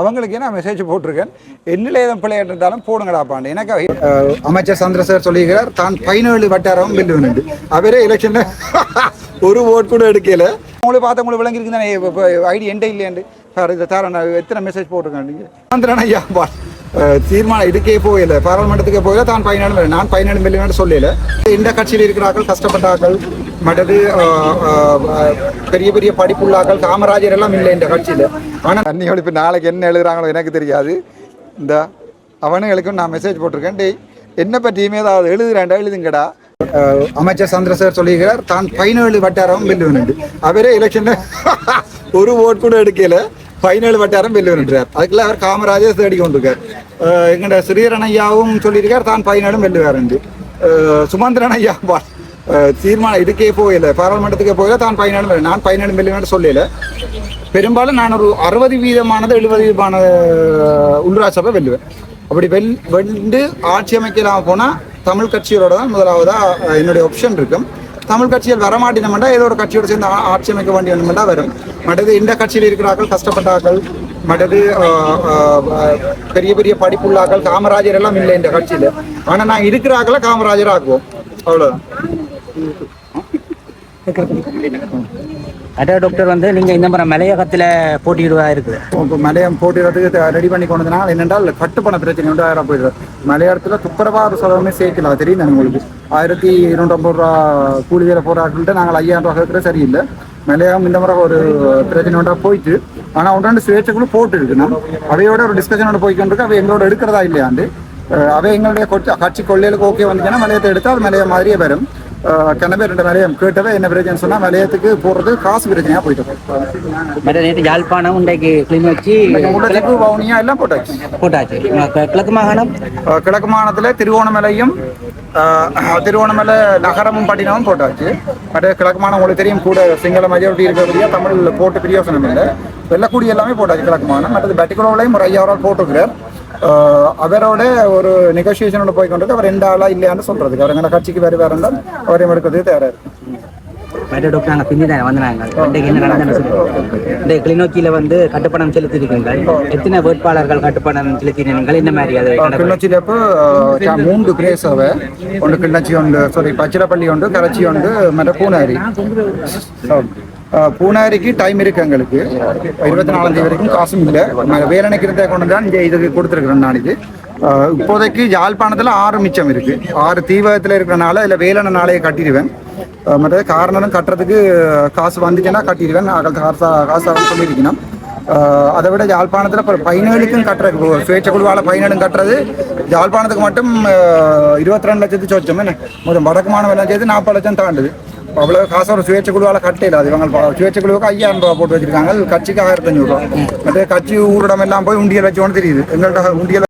அவங்களுக்கு நான் மெசேஜ் போட்டிருக்கேன். என்னில் ஏதோ பிள்ளை இருந்தாலும் போடுங்கடாப்பாண்டு. எனக்கு அமைச்சர் சந்திரசேகர் சொல்லியிருக்கிறார் தான் 17 வட்டாரம் வெல்லுவன். அவரே எலெக்ஷன்ல ஒரு ஓட் கூட எடுக்கல. உங்களுக்கு பார்த்து உங்களுக்கு விளங்கிருக்கு தானே ஐடி எண்டே இல்லையாண்டு இதை தர எத்தனை மெசேஜ் போட்டிருக்கேன். நீங்கள் சந்திரன் ஐயா தீர்மானம் இதுக்கே போகல, பாராளுமன்றத்துக்கே போகல. தான் 17 நான் 17 மில்லியன் சொல்லல. இந்த கட்சியில் இருக்கிறார்கள் கஷ்டப்பட்டார்கள், மற்றது பெரிய பெரிய படிப்புள்ளாக்கள் காமராஜர் எல்லாம் இல்லை இந்த கட்சியில். ஆனால் தண்ணியோட இப்போ நாளைக்கு என்ன எழுதுறாங்களோ எனக்கு தெரியாது. இந்த அவனுங்களுக்கும் நான் மெசேஜ் போட்டிருக்கேன். டேய் என்ன பற்றியுமே ஏதாவது எழுதுறாண்டா எழுதுங்கடா. அமைச்சர் சந்திரசேகர் சொல்லியிருக்கிறார் தான் 17 வட்டாரம் வெல்லுவன். அவரே எலெக்ஷன்ல ஒரு ஓட் கூட எடுக்கல, 17 வட்டாரம் வெல்லுவன்றார். அதுக்குள்ள அவர் காமராஜர் தேடி கொண்டிருக்கார். எங்கட ஸ்ரீரன் ஐயாவும் சொல்லியிருக்கார் தான் 17 வெல்லுவார். சுமந்திரன் ஐயா தீர்மானம் இதுக்கே போகல, பாராளுமன்றத்துக்கே போகல. தான் 17 நான் 17 மில்லியன் சொல்லல. பெரும்பாலும் நான் ஒரு 60% 70% உள்ளூராட்சி சபை வெல்லுவேன். அப்படி வென்று ஆட்சி அமைக்கலாம் போனால் தமிழ் கட்சிகளோட தான் முதலாவதாக என்னுடைய ஆப்ஷன் இருக்கும். தமிழ் கட்சிகள் வரமாட்டினோம்னா ஏதோ ஒரு கட்சியோடு சேர்ந்து ஆட்சி அமைக்க வேண்டிய வரும். மற்றது இந்த கட்சியில் இருக்கிறார்கள் கஷ்டப்பட்டார்கள், மற்றது பெரிய பெரிய படிப்புள்ளாக்கள் காமராஜர் எல்லாம் இல்லை இந்த கட்சியில். ஆனால் நான் இருக்கிறாங்கள காமராஜர் ஆக்குவோம், அவ்வளோதான். அதான் டாக்டர் வந்து நீங்கள் இந்த மாதிரி மலையகத்தில் போட்டியிடுவா இருக்குது. இப்போ மலையம் போட்டிடுறதுக்கு ரெடி பண்ணி கொண்டதுனால என்னென்றால் கட்டுப்பண பிரச்சனை உண்டு. 1000 போயிடுது. மலையாளத்தில் துப்புரவாத செலவுமே சேர்க்கலாம், தெரியும் உங்களுக்கு. 1250 ரூபா கூலி வேலை போராட்டம் நாங்கள் 5000 ரூபா கேட்குற சரியில்லை. மலையாளம் இந்த முறை ஒரு பிரச்சனை உண்டா போயிட்டு, ஆனால் ஒன்றாண்டு சுயேட்சைக்குள்ள போட்டு இருக்குன்னா அவையோட ஒரு டிஸ்கஷனோட போய்க்கொண்டிருக்கு. அவை எங்களோட எடுக்கிறதா இல்லையாண்டு அவை எங்களுடைய கட்சி கொள்ளைகளுக்கு ஓகே வந்துச்சுன்னா மலையத்தை எடுத்தால் அது மலைய மாதிரியே வரும். கனவே 2 மலையம் கேட்டவே என்ன பிரச்சனை சொன்னால் மலையத்துக்கு போடுறது காசு பிரச்சனையாக போயிட்டு. யாழ்ப்பாணம் இன்றைக்கு கிளிநொச்சி வவுனியா எல்லாம் போட்டாச்சு. கிழக்கு மாகாணம், கிழக்கு மாகாணத்தில் திருவோணமலையும் திருவோணமலை நகரமும் பட்டினமும் போட்டாச்சு. மற்ற கிழக்கு மாகாணம் உங்களுக்கு தெரியும், கூட சிங்கள மெஜாரிட்டி இருக்கிறபடியா தமிழ் போட்டு பிரியோசனம் இல்லை. வெள்ளக்கூடி எல்லாமே போட்டாச்சு கிழக்கு மாகாணம். மற்றது பெட்டிக்குளவுலையும் ஒரு 5000 போட்டுக்கிறார். அவரோட ஒரு நெகோசியேஷனோட போய் கொண்டு அவர் 2 ஆளா இல்லையான்னு சொல்றதுக்கு அவர் எங்களை கட்சிக்கு வேறு இருந்தால் அவரையும் எடுக்கிறதுக்கு தயாரா இருக்கு. டாக்டர் நாங்கள் பிந்தி தான் வந்தாங்க. என்ன நடந்தது இந்த கிளிநொச்சியில் வந்து கட்டுப்பணம் செலுத்திருக்கீங்கள். எத்தனை வேட்பாளர்கள் கட்டுப்பணம் செலுத்தினீர்கள்? என்ன மாதிரி அது கிளிநொச்சியில் இப்போ 3 பிரேசவை ஒன்று கிளிநொச்சி உண்டு, பச்சிலப்பள்ளி உண்டு, கரைச்சி உண்டு, மற்ற பூனாரி. பூனாரிக்கு டைம் இருக்கு எங்களுக்கு. 24ஆம் தேதி வரைக்கும் காசும் இல்லை. வேலனைக்கு இருந்தே கொண்டு தான் இங்கே இதுக்கு கொடுத்துருக்குறேன் நாளைக்கு. இப்போதைக்கு யாழ்ப்பாணத்தில் 6 மிச்சம் இருக்கு. 6 தீவகத்தில் இருக்கிறனால இல்லை வேலனை நாளையே கட்டிடுவேன். மற்றது காரணம் கட்டுறதுக்கு காசு வந்துச்சுன்னா கட்டிடுவேன். காசு சொல்லியிருக்கணும். அதை விட யாழ்ப்பாணத்தில் இப்போ 17க்கும் கட்டுறது சுயேட்சை குழுவால் 17 கட்டுறது யாழ்ப்பாணத்துக்கு மட்டும் 22 லட்சத்து சொச்சம். என்ன முதல் வடக்கு மாநிலம் எல்லாம் சேர்த்து 40 லட்சம் தாண்டுது. அவ்வளோ காசு ஒரு சுயேட்சை குழுவால் கட்டையில் அது இவங்க சுயேட்சை குழுவுக்கு 5000 ரூபா போட்டு வச்சிருக்காங்க. கட்சிக்கு 1500 ரூபா. மற்ற கட்சி ஊரிடம் எல்லாம் போய் உண்டியல் வச்சோன்னு தெரியுது. எங்கள்கிட்ட உண்டியல்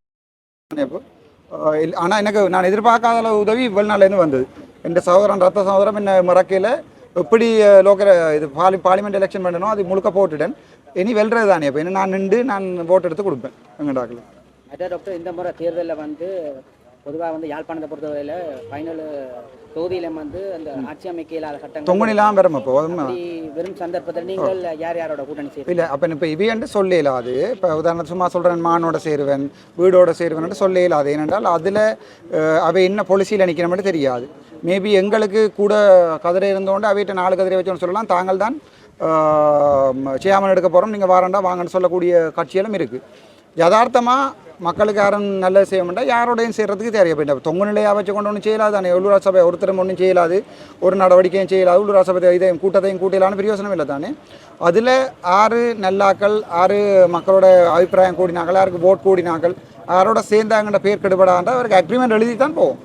ஆனால் எனக்கு நான் எதிர்பார்க்காத உதவி இவ்வளவு நாள்லேருந்து வந்தது. என் சகோதரன் ரத்த சகோதரம் என்ன மறக்கையில் எப்படி லோக்கல் இது பார்லிமெண்ட் எலெக்ஷன் பண்ணணும் அது முழுக்க போட்டுட்டேன். இனி வெல்றது தானே. இப்போ என்ன நான் நின்று நான் ஓட்டு எடுத்து கொடுப்பேன் எங்கள் டாக்கில். அதான் டாக்டர் இந்த முறை தேர்தலில் வந்து பொதுவாக வந்து யாழ்ப்பாணத்தை பொறுத்தவரையில் ஃபைனல் தொகுதியில வந்து அந்த ஆட்சி அமைக்கையிலாத சட்டங்கள் தொங்குனிலாம் வரும். அப்போ வெறும் சந்தர்ப்பத்தில் நீங்கள் யார் யாரோட கூட்டணி செய்ய இல்லை. அப்போ இப்போ இவையண்டு சொல்லலாம். அது இப்போ உதாரணம் சும்மா சொல்கிறேன், மானோட சேருவேன் வீடோட சேருவேன் சொல்லலாம். அது ஏனென்றால் அதில் அவை என்ன பொலிசியில் நிற்கிற மட்டும் தெரியாது. மேபி எங்களுக்கு கூட கதிரை இருந்தோண்டு அவையிட்ட 4 கதிரை வச்சோன்னு சொல்லலாம். தாங்கள் தான் சேமன் எடுக்க போகிறோம், நீங்கள் வாரண்டா வாங்கன்னு சொல்லக்கூடிய கட்சிகளும் இருக்குது. யதார்த்தமாக மக்களுக்கு யாரும் நல்லது செய்ய மாட்டா யாரோடையும் செய்கிறதுக்கு தேவையா போயிட்டா. தொங்கு நிலையாக வச்சு கொண்டு ஒன்றும் செய்யலாது தானே. உள்ளூராட்சி சபை ஒருத்தரும் ஒன்றும் செய்யலாது, ஒரு நடவடிக்கையும் செய்யலாது. உள்ளூராட்சி சபை இதையும் கூட்டத்தையும் கூட்டலான்னு பிரயோசனம் இல்லை தானே. அதில் 6 நல்லாக்கள் 6 மக்களோட அபிப்பிராயம் கூடினாக்கள், யாருக்கு ஓட் கூடினாக்கள், யாரோட சேர்ந்தாங்கன்ற பேர் கெடுபடாண்டா அவருக்கு அக்ரிமெண்ட் எழுதி தான் போவோம்.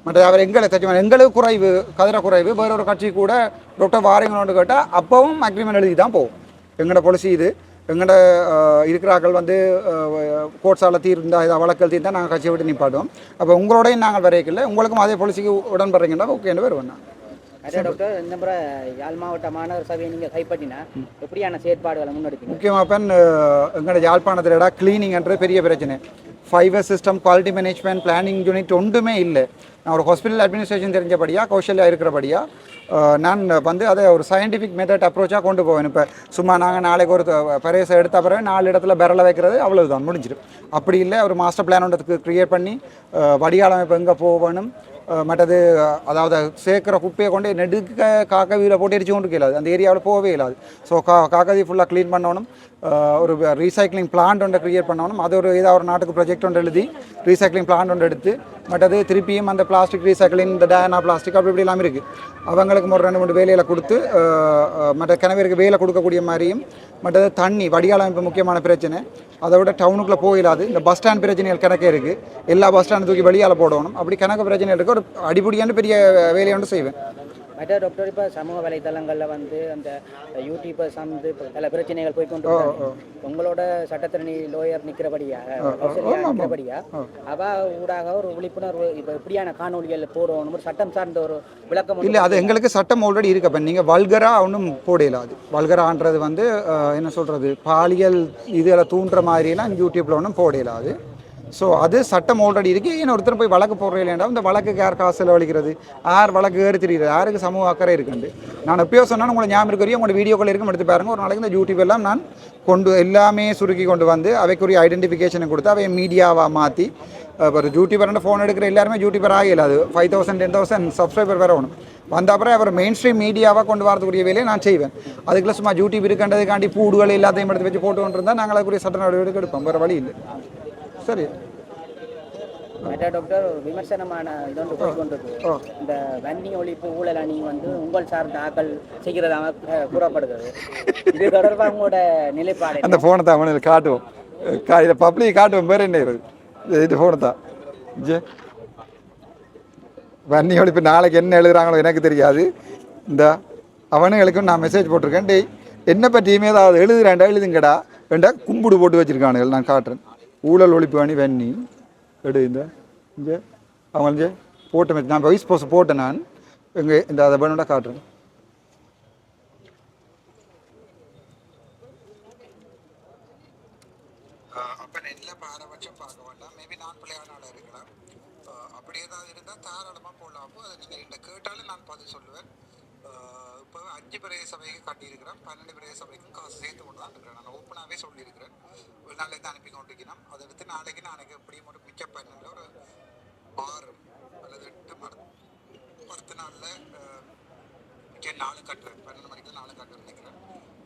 மற்ற அவர் எங்களுக்கு குறைவு கதிர குறைவு வேற ஒரு கட்சி கூட டாக்டர் வாரீங்களோன்னு கேட்டால் அப்பவும் அக்ரிமெண்ட் எழுதி தான் போவோம். எங்களோட பாலிசி இது. எங்களோட இருக்கிறார்கள் வந்து கோர்ட்ஸால் தீர்ந்தால் இதை வழக்கல் தீர்ந்தால் நாங்கள் கட்சியை விட்டு நிப்பாட்டுவோம். அப்போ உங்களோடையும் நாங்கள் வரைக்கல, உங்களுக்கும் அதே பாலிசிக்கு உடன்படுறீங்கன்னா ஓகேன்னு வருவேன் நான். அதே டாக்டர் இந்த முறை யாழ் மாவட்ட மாநகர சபையை நீங்கள் கைப்பற்றினா எப்படியான செயற்பாடுகளை முன்னெடுப்பீங்க? முக்கியமாக இப்போ எங்களோட யாழ்ப்பாணத்தில் கிளீனிங்ன்ற பெரிய பிரச்சனை. 5S system, quality management, planning unit ஒன்றுமே இல்லை. நான் ஒரு ஹாஸ்பிட்டல் அட்மினிஸ்ட்ரேஷன் தெரிஞ்சபடியாக கௌசல்யா இருக்கிறபடியாக நான் வந்து அதை ஒரு சயின்டிஃபிக் மெத்தட் அப்ரோச்சாக கொண்டு போவேன். இப்போ சும்மா நாங்கள் நாளைக்கு ஒரு பரேசை எடுத்த பிறகு 4 இடத்துல பெரலை வைக்கிறது அவ்வளவுதான் முடிஞ்சிடும். அப்படி இல்லை ஒரு மாஸ்டர் பிளான் ஒன்றதுக்கு க்ரியேட் பண்ணி வடிகால் அமைப்பு எங்கே போகணும், மற்றது அதாவது சேர்க்குற குப்பையை கொண்டு நெடுக்க காக்கவியில் போட்டு எரிச்சு கொண்டு இயலாது, அந்த ஏரியாவில் போகவே இல்லாது. ஸோ காக்கவி ஃபுல்லாக க்ளீன் பண்ணணும், ஒரு ரீசைக்ளிங் பிளான்ட் ஒன்றை க்ரியேட் பண்ணணும். அது ஒரு ஏதாவது ஒரு நாட்டுக்கு ப்ரொஜெக்ட் ஒன்று எழுதி ரீசைக்ளிங் பிளான்ட் ஒன்று எடுத்து மற்றது திருப்பியும் அந்த பிளாஸ்டிக் ரீசைக்ளிங் இந்த டயனா பிளாஸ்டிக் அப்படி இப்படி எல்லாம் இருக்குது. அவங்களுக்கு ஒரு 2-3 வேலையில் கொடுத்து மற்ற கிணவருக்கு வேலை கொடுக்கக்கூடிய மாதிரியும், மற்றது தண்ணி வடிகால் அமைப்பு முக்கியமான பிரச்சனை. அதை விட டவுனுக்குள்ளே போயிடாது. இந்த பஸ் ஸ்டாண்ட் பிரச்சனைகள் கணக்கே இருக்குது, எல்லா பஸ் ஸ்டாண்டு தூக்கி வெளியால் போடணும். அப்படி கணக்கு பிரச்சனைகள் இருக்குது. ஒரு அடிப்படியான பெரிய வேலையை ஒன்று செய்வேன். மற்ற டாக்டர் இப்போ சமூக வலைதளங்களில் வந்து அந்த யூடியூபர்ஸ் வந்து பல பிரச்சனைகள் போய்கொண்டு உங்களோட சட்டத்திரணி லோயர் நிற்கிறபடியா அவ ஊடாக ஒரு விழிப்புணர்வு இப்போ இப்படியான காணொலிகள் போடணும், ஒரு சட்டம் சார்ந்த ஒரு விளக்கம் இல்லை. அது எங்களுக்கு சட்டம் ஆல்ரெடி இருக்கு. அப்போ நீங்கள் வல்கராக ஒன்றும் போடலாது. வல்கரான்றது வந்து என்ன சொல்கிறது, பாலியல் இதில் தூண்டுற மாதிரிலாம் யூடியூப்பில் ஒன்றும் போடலாது. ஸோ அது சட்டம் ஆல்ரெடி இருக்குது. ஏன்னா ஒருத்தர் போய் வழக்கு போடுறீங்களா, இந்த வழக்குக்கு யார் காசு செலவழிக்கிறது, யார் வழக்கு ஏறி தெரியுது, யாருக்கு சமூக அக்கறை இருக்குது. நான் எப்பயோ சொன்னால் உங்களை ஞாபகம் இருக்கிறீங்க, உங்களோட வீடியோக்கள் இருக்கும் எடுத்து பாருங்கள். ஒரு நாளைக்கு இந்த யூடியூப் எல்லாம் நான் எல்லாமே சுருக்கி கொண்டு வந்து அவைக்குரிய ஐடென்டிஃபிகேஷனை கொடுத்து அவை மீடியாவாக மாற்றி ஒரு யூடியூபர் ஃபோன் எடுக்கிற எல்லாருமே யூடியூபர் ஆகலாது. 5,000 10,000 சப்ஸ்கிரைபர் வரணும். வந்த அப்புறம் அவர் மெயின் ஸ்ட்ரீம் மீடியாவாக கொண்டு வரக்கூடிய வேலையை நான் செய்வேன். அதுக்குள்ள சும்மா யூடியூப் இருக்கின்றதுக்காண்டி பூடுகள் எல்லாத்தையும் எடுத்து வச்சு போட்டு கொண்டிருந்தால் நாங்கள் அதுக்குரிய சட்ட நடவடிக்கை எடுப்போம். வேறு வழி இல்லை. சரி டாக்டர், விமர்சனமான இதொன்று போய்கொண்டிருக்கு. இந்த வன்னி ஒழிப்பு ஊழல் அணி வந்து உங்கள் சார்ந்த ஆக்கள் செய்கிறதாக கூறப்படுகிறது. இது தொடர்பாக உங்களோட நிலைப்பாடு? அந்த ஃபோனை தான் அவனுக்கு காட்டுவோம், இதை பப்ளிக் காட்டுவோம். பேர் என்ன இது ஃபோனை தான். வன்னி ஒழிப்பு நாளைக்கு என்ன எழுதுறாங்களோ எனக்கு தெரியாது. இந்த அவனுங்களுக்கும் நான் மெசேஜ் போட்டிருக்கேன். டேய் என்ன பற்றியுமே ஏதாவது எழுதுறாண்டா எழுதுங்கடா வேண்டா கும்பிடு போட்டு வச்சுருக்கானுகள். நான் காட்டுறேன். ஊழல் ஒழிப்பு அணி வன்னி எடு இங்கே அவங்க போட்ட நான் வாய்ஸ் போஸ்ட் போட்டேன். நான் இங்கே இந்த அதை பண்ணோட காட்டுறேன். அப்போ நெல்லை பாரபட்சம் பார்க்க வேண்டாம். மேபி நான் பிள்ளையானால இருக்கலாம். அப்படி ஏதாவது இருந்தால் தாராளமாக போடலாம். அப்போ அதை நீங்கள் என்ன கேட்டாலும் நான் பதில் சொல்லுவேன். இப்போ 5 பிரதேச சபைக்கு கட்டியிருக்கிறேன், 12 பிரதேச சபைக்கு காசு சேர்த்து கொண்டு தான் இருக்கிறேன். நான் ஓப்பனாகவே சொல்லியிருக்கிறேன். ஒரு நாளைக்கு அனுப்பி கொண்டிருக்கிறோம். அதை எடுத்து நாளைக்கு எப்படியும் ஒரு மிச்ச பண்ணல ஒரு 6 அல்லது 8 10 நாளில் மிச்ச 4 கட்டுறேன். 12 மணிக்கு 4 கட்டுறேன் நினைக்கிறேன்.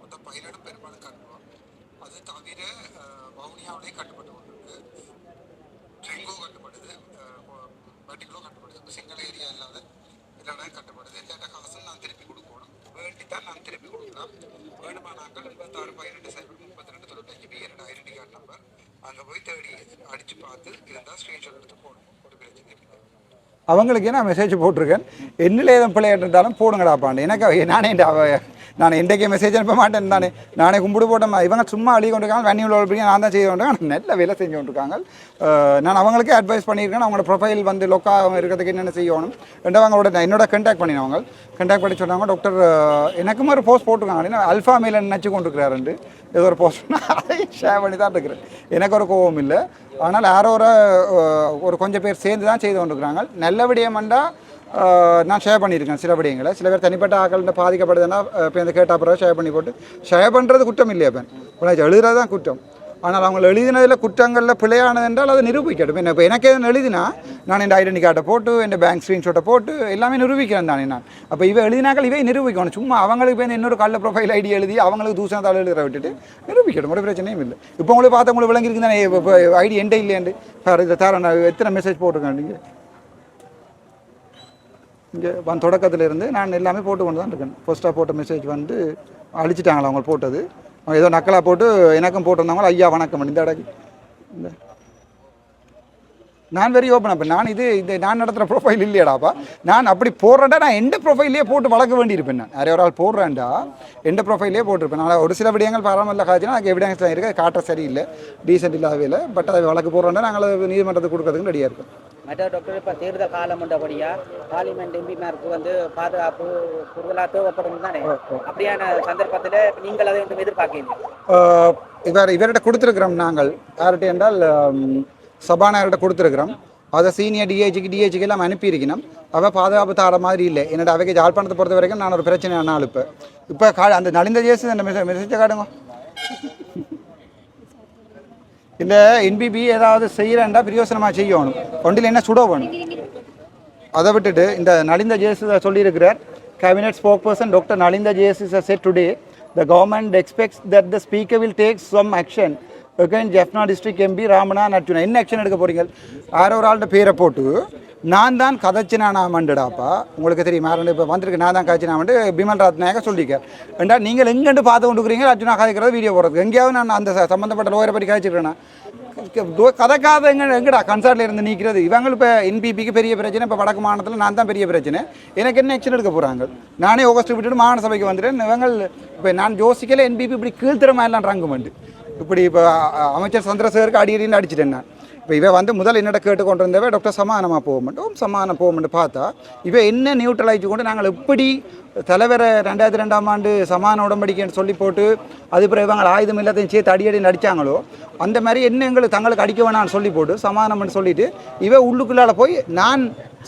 மொத்தம் 17 பெரும்பாலும் கட்டுவோம். அது தவிர வவுனியாவிலே கட்டுப்பட்டு கொண்டிருக்கு, ட்ரெங்கோ கட்டுப்படுது, வட்டிகளோ கட்டுப்படுது. இப்போ சிங்கள ஏரியா இல்லாத எல்லாமே கட்டுப்படுது. எல்லா காசும் நான் திருப்பி கொடுக்கணும். வேண்டித்தான் நான் திருப்பி கொடுக்கலாம். வேணுமானாக்கள் 26 ஐடென்டி கார்டு நம்பர் அங்கே போய் தேடி அடித்து பார்த்து இருந்தால் ஸ்க்ரீன்ஷாட் எடுத்து போடணும். ஒரு பிரச்சனை இல்லை. அவங்களுக்கே நான் மெசேஜ் போட்டிருக்கேன். என்னில் ஏதும் பிள்ளையாக இருந்தாலும் போடுங்கடாப்பாண்டு. எனக்கு நான் இன்றைக்கே மெசேஜ் அனுப்ப மாட்டேன் தானே. நானே கும்பிடு போட்டேன். இவங்க சும்மா அழி கொண்டிருக்காங்க. வன்னி உள்ள நான் தான் செய்து கொண்டிருக்கேன். நல்ல வேலை செஞ்சு கொண்டிருக்காங்க. நான் அவங்களுக்கே அட்வைஸ் பண்ணியிருக்கேன். அவங்களோட ப்ரொஃபைல் வந்து லொக்காக இருக்கிறதுக்கு என்னென்ன செய்யணும் ரெண்டு அவங்களோட என்னோட கண்டாக்ட் பண்ணினவங்க கண்டாக்ட் பண்ணி சொன்னாங்க. டாக்டர் எனக்கும் ஒரு போஸ்ட் போட்டிருக்காங்க. அல்ஃபா மேல நினச்சி கொண்டிருக்கிறாருண்டு ஏதோ ஒரு போஸ்ட்னா அதையும் ஷேர் பண்ணி தான் இருக்கிறேன். எனக்கு ஒரு கோபம் இல்லை. ஆனால் யாரோ ஒரு கொஞ்சம் பேர் சேர்ந்து தான் செய்து கொண்டிருக்கிறாங்க. நல்ல விடயம்ண்டா நான் ஷேர் பண்ணியிருக்கேன். சில விடயங்களை சில பேர் தனிப்பட்ட ஆக்கள் பாதிக்கப்படுதுன்னா இப்போ இந்த கேட்ட அப்புறம் ஷேர் பண்ணி போட்டு ஷேர் பண்ணுறது குற்றம் இல்லையா? இப்போ எழுதுறது தான் குற்றம். ஆனால் அவங்க எழுதினதில் குற்றங்களில் பிழையானது என்றால் அதை நிரூபிக்கட்டும். இப்போ எனக்கு எதுவும் எழுதினா நான் என் ஐடென்டி கார்டை போட்டு என் பேங்க் ஸ்க்ரீன்ஷாட்டை போட்டு எல்லாமே நிரூபிக்கிறேன் தானே நான். அப்போ எழுதினாக்கள் நிரூபிக்கணும். சும்மா அவங்களுக்கு போய் இன்னொரு கல்ல ப்ரொஃபைல் ஐடி எழுதி அவங்களுக்கு தூசணத்தால் எழுதுற விட்டுட்டு நிரூபிக்கட்டும். ஒரு பிரச்சனையும் இல்லை. இப்போ உங்களுக்கு பார்த்து உங்களுக்கு விளங்கிருக்கு தானே இப்போ ஐடி என்கிட்ட இல்லையாண்டு இதை தர நான் எத்தனை மெசேஜ் போட்டிருக்கேன். நீங்கள் இங்கே தொடக்கத்தில் இருந்து நான் எல்லாமே போட்டு கொண்டு தான் இருக்கேன். ஃபர்ஸ்ட்டாக போட்ட மெசேஜ் வந்து அழிச்சிட்டாங்களா அவங்க போட்டது. ஏதோ நக்கலாக போட்டு எனக்கும் போட்டிருந்தாங்களோ ஐயா வணக்கம் இந்த இடக்கு இந்த நான் வெரி ஓப்பன். அப்போ நான் இது நான் நடத்துகிற ப்ரொஃபைல் இல்லையாடாப்பா. நான் அப்படி போடுறேன்டா நான் எந்த ப்ரொஃபைல்லையே போட்டு வளர்க்க வேண்டியிருப்பேன். நான் நிறைய ஒரு ஆள் போடுறேன்டா எந்த ப்ரொஃபைல்லே போட்டிருப்பேன். நான் ஒரு சில விடயங்கள் பாராமல்ல காய்ச்சினா எனக்கு எவிடன்ஸ் தான் இருக்குது. காட்ட சரியில்லை, டீசென்ட் இல்லாதவே இல்லை. பட் அதை வழக்கு போடுறேன்டா நாங்கள் நீதிமன்றத்துக்கு கொடுக்கறதுக்கு ரெடியாக இருக்கோம். மற்ற டாக்டர் இப்போ தேர்தல் காலம் என்றபடியாக பார்லிமெண்ட் எம்பிமாருக்கு வந்து பாதுகாப்பு கூடுதலாக தேவைப்படும் தானே. அப்படியான சந்தர்ப்பத்தில் நீங்கள் அதை ஒன்றும் எதிர்பார்க்கீங்க? இவர்கிட்ட கொடுத்துருக்குறோம். நாங்கள் யார்கிட்ட என்றால் சபாநாயகர்கிட்ட கொடுத்துருக்குறோம். அதை சீனியர் டிஹெச்சுக்கு எல்லாம் அனுப்பியிருக்கணும். அவள் பாதுகாப்பு தார மாதிரி இல்லை. என்னோட அவைக்கு யாழ்ப்பாணத்தை பொறுத்த வரைக்கும் நான் ஒரு பிரச்சனையான ஆள். இப்போ அந்த நலிந்த ஜேசி அந்த மெசேஜை காட்டுங்க. இல்லை என்பிபி ஏதாவது செய்கிறேன்டா பிரியோசனமாக செய்யணும், ஒன்றில் என்ன சுட வேணும். அதை விட்டுட்டு இந்த நலிந்த ஜேசி சொல்லியிருக்கிறார். கேபினெட் ஸ்போக் பர்சன் டாக்டர் நலிந்த ஜேசி said today the government expects that the speaker will take some action against Jaffna district MP Ramana Arjuna. என்ன ஆக்ஷன் எடுக்க போறீங்க? யாரோ ஒரு ஆள்கிட்ட பேரை போட்டு நான் தான் கதைச்சினாமண்டுடாப்பா, உங்களுக்கு தெரியும் யாரும் இப்போ வந்திருக்கு, நான் தான் கதைச்சினாமண்டு பிமல் ரத்நாயக சொல்லிக்க ஏண்டா நீங்கள் எங்கேண்டு பார்த்து கொண்டுக்கிறீங்க அர்ஜுனா கதைக்கிறத வீடியோ போடுறது. எங்கேயாவது நான் அந்த சம்மந்தப்பட்ட லோயரை பற்றி கதைச்சிருக்கேன்னா கதைக்காத எங்கடா கன்சர்ட்ல இருந்து நீக்கிறது. இவங்க இப்போ என்பிபிக்கு பெரிய பிரச்சனை, இப்போ வடக்கு மாநிலத்தில் நான் தான் பெரிய பிரச்சனை, எனக்கு என்ன ஆக்ஷன் எடுக்க போகிறாங்க? நானே ஆகஸ்ட் விட்டுட்டு மாகாண சபைக்கு வந்துட்டேன். இவங்க இப்போ நான் யோசிக்கல என்பிபி இப்படி கீழ்த்திரமா எல்லாம் ரங்குமெண்டு இப்படி இப்போ அமைச்சர் சந்திரசேகருக்கு அடிக்கடின்னு அடிச்சிட்டேன் நான். இப்போ இவ வந்து முதல் என்னோட கேட்டு கொண்டு வந்தவ டாக்டர் சமாதானமாக போகமாட்டோம், சமாதானம் போகமாட்டு பார்த்தா இவ என்ன நியூட்ரலைஸ் கொண்டு நாங்கள் எப்படி தலைவரை 2002ஆம் ஆண்டு சமாதான உடன்படிக்கைன்னு சொல்லி போட்டு அது பிறகு இவங்க ஆயுதம் எல்லாத்தையும் சேர்த்து அடி நடித்தாங்களோ அந்த மாதிரி என்ன எங்களுக்கு தங்களுக்கு அடிக்க வேணான்னு சொல்லி போட்டு சமாதானம்னு சொல்லிட்டு இவ உள்ளுக்குள்ளால போய் நான்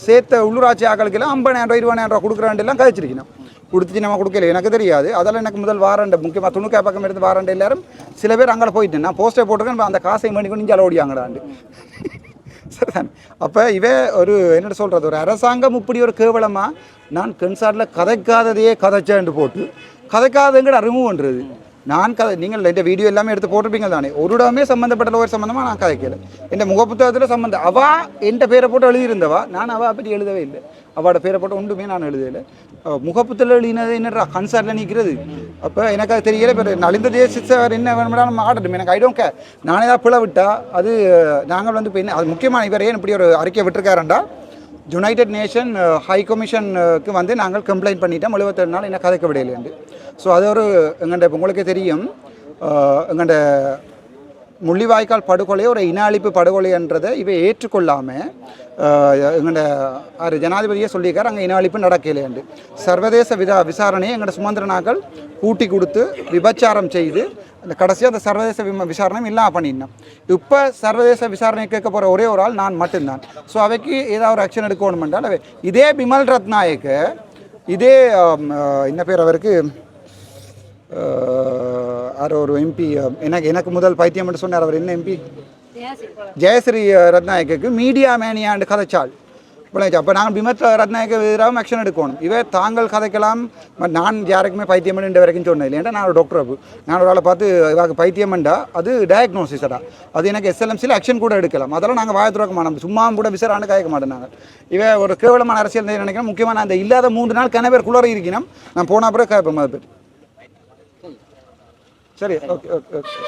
சேர்த்த உள்ளூராட்சி ஆக்களுக்கெல்லாம் 50,000 ரூபா 20,000 ரூபா கொடுக்குறாண்டெல்லாம் கழிச்சிருக்கணும். கொடுத்துச்சு நம்ம கொடுக்கல, எனக்கு தெரியாது. அதெல்லாம் எனக்கு முதல் வாரண்டை முக்கியமாக துணுக்கா பக்கம் எடுத்து வாரண்டை எல்லாரும் சில பேர் அங்கே போயிட்டு நான் போஸ்டே போட்டிருக்கேன், அந்த காசை மணிக்கு நீங்கள் ஓடியாங்கடாண்டு. சரிதான். அப்போ இவே ஒரு என்ன சொல்கிறது, ஒரு அரசாங்கம் இப்படி ஒரு கேவலமாக நான் கன்சார்ட்டில் கதைக்காததையே கதைச்சேன்னு போட்டு கதைக்காதங்கிற ரிமூவ் பண்ணுறது. நான் நீங்கள் இந்த வீடியோ எல்லாமே எடுத்து போட்டிருப்பீங்க தானே, ஒரு இடமே சம்மந்தப்பட்ட ஒரு சம்மந்தமாக நான் கதைக்கல. என் முகப்புத்தகத்தில் சம்மந்தம் அவா என் பேரை போட்டு எழுதியிருந்தவா, நான் அவா பற்றி எழுதவே இல்லை. அவளோட பேரை போட்டு ஒன்றுமே நான் எழுதலை. முகப்புத்தில் எழுதினது என்னடா கன்சர்ட்டில் நிற்கிறது. அப்போ எனக்கு அது தெரியலை. இப்போ நலிந்த தேசிச்சவர் என்ன வேணும்னா ஆடட்டும், எனக்கு ஐடோங்க நானே தான் பிழை விட்டா அது நாங்கள் வந்து இப்போ என்ன அது முக்கியமான இவர் ஏன் இப்படி ஒரு அறிக்கை விட்டுருக்காருண்டா, யுனைடெட் நேஷன் ஹை கமிஷனுக்கு வந்து நாங்கள் கம்ப்ளைண்ட் பண்ணிட்டோம் 77 நாள் என்ன கதைக்க விடையிலேண்டு. ஸோ அது ஒரு எங்கள்ட உங்களுக்கே தெரியும், எங்கள்ட முள்ளிவாய்க்கால் படுகொலை ஒரு இன அழிப்பு படுகொலைன்றதை இவை ஏற்றுக்கொள்ளாமல் எங்கள்ட ஜனாதிபதியே சொல்லியிருக்கார் அங்கே இன அழிப்பு நடக்கலையாண்டு. சர்வதேச விசாரணையை எங்களோட சுமந்திரனாக்கள் கூட்டி கொடுத்து விபச்சாரம் செய்து அந்த கடைசியாக அந்த சர்வதேச விசாரணை இல்லாமல் பண்ணிடணும். இப்போ சர்வதேச விசாரணை கேட்க போகிற ஒரே ஒரு ஆள் நான் மட்டும்தான். ஸோ அவைக்கு ஏதாவது ஒரு ஆக்ஷன் எடுக்கணும் என்றால் அவை இதே பிமல் ரத்நாயக்க இதே என்ன பேர் அவருக்கு யாரோ ஒரு எம்பி எனக்கு முதல் பைத்தியம் மட்டும் சொன்னார். அவர் என்ன எம்பி ஜெயஸ்ரீ ரத்நாயக்கு மீடியா மேனியாண்டு கதைச்சாள். அப்போ நாங்கள் பிமல் ரத்நாயக்க எதிராக ஆக்ஷன் எடுக்கணும். இவை தாங்கள் கதைக்கலாம். நான் யாருக்குமே பைத்தியம் இந்த வரைக்கும் சொன்னேன் இல்லையா, நான் ஒரு டாக்டர். அப்போ நான் ஒரு ஆளை பார்த்து இவாக்கு பைத்தியம்ண்டா அது டயக்னோசிஸடா, அது எனக்கு எஸ்எல்எம்சியில் ஆக்ஷன் கூட எடுக்கலாம். அதெல்லாம் நாங்கள் வாய துறக்க மாட்டோம், சும்மா கூட விசாரணை கேட்க மாட்டோம். நாங்கள் இவை ஒரு கேவலமான அரசியல் நினைக்கிறோம். முக்கியமாக நான் அந்த இல்லாத 3 நாள் கன பேர் குளறி இருக்கணும். நான் போன அப்புறம் கேட்பேன் அதை பற்றி. சரி, ஓகே ஓகே ஓகே.